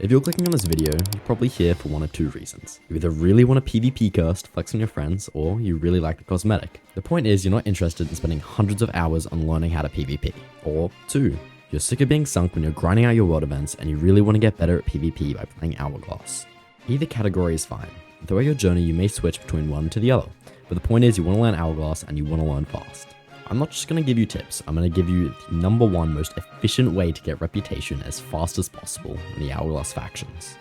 If you're clicking on this video, you're probably here for one of two reasons. You either really want a PvP curse to flex on your friends, or you really like the cosmetic. The point is, you're not interested in spending hundreds of hours on learning how to PvP. Or two, you're sick of being sunk when you're grinding out your world events and you really want to get better at PvP by playing Hourglass. Either category is fine. Throughout your journey, you may switch between one to the other, but the point is you want to learn Hourglass and you want to learn fast. I'm not just going to give you tips, I'm going to give you the number one most efficient way to get reputation as fast as possible in the Hourglass factions.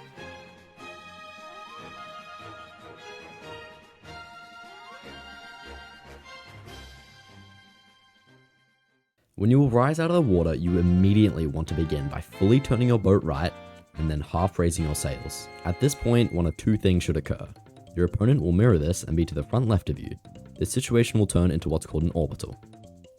When you will rise out of the water, you immediately want to begin by fully turning your boat right and then half raising your sails. At this point, one of two things should occur. Your opponent will mirror this and be to the front left of you. This situation will turn into what's called an orbital.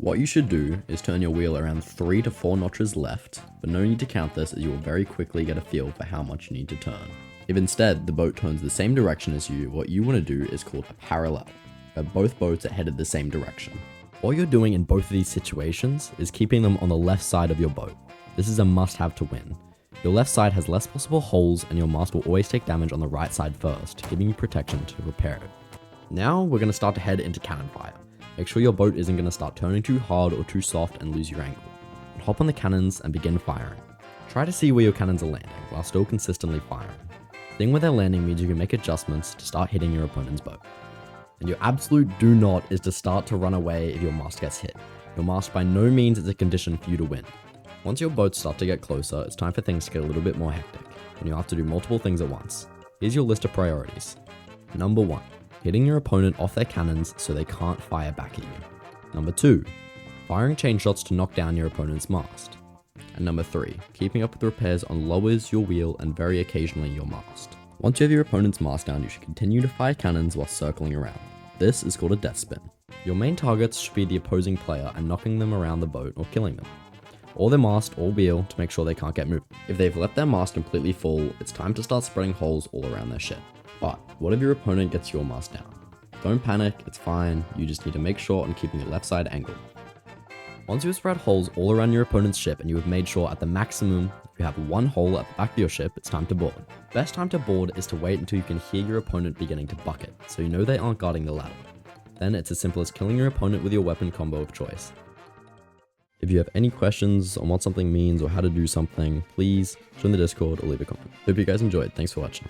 What you should do is turn your wheel around 3 to 4 notches left, but no need to count this as you will very quickly get a feel for how much you need to turn. If instead the boat turns the same direction as you, what you want to do is called a parallel, where both boats are headed the same direction. All you're doing in both of these situations is keeping them on the left side of your boat. This is a must-have to win. Your left side has less possible holes and your mast will always take damage on the right side first, giving you protection to repair it. Now we're going to start to head into cannon fire. Make sure your boat isn't going to start turning too hard or too soft and lose your angle. And hop on the cannons and begin firing. Try to see where your cannons are landing while still consistently firing. Seeing where they're landing means you can make adjustments to start hitting your opponent's boat. And your absolute do not is to start to run away if your mast gets hit. Your mast by no means is a condition for you to win. Once your boats start to get closer, it's time for things to get a little bit more hectic, and you'll have to do multiple things at once. Here's your list of priorities. Number 1. Hitting your opponent off their cannons so they can't fire back at you. Number 2. Firing chain shots to knock down your opponent's mast. And number 3. Keeping up with repairs on lowers, your wheel, and very occasionally your mast. Once you have your opponent's mast down, you should continue to fire cannons while circling around. This is called a death spin. Your main targets should be the opposing player and knocking them around the boat or killing them, or their mast or wheel to make sure they can't get moved. If they've let their mast completely full, it's time to start spreading holes all around their ship. But what if your opponent gets your mast down? Don't panic, it's fine, you just need to make sure on keeping your left side angled. Once you have spread holes all around your opponent's ship and you have made sure at the maximum you have one hole at the back of your ship, it's time to board. Best time to board is to wait until you can hear your opponent beginning to bucket, so you know they aren't guarding the ladder. Then it's as simple as killing your opponent with your weapon combo of choice. If you have any questions on what something means or how to do something, please join the Discord or leave a comment. Hope you guys enjoyed. Thanks for watching.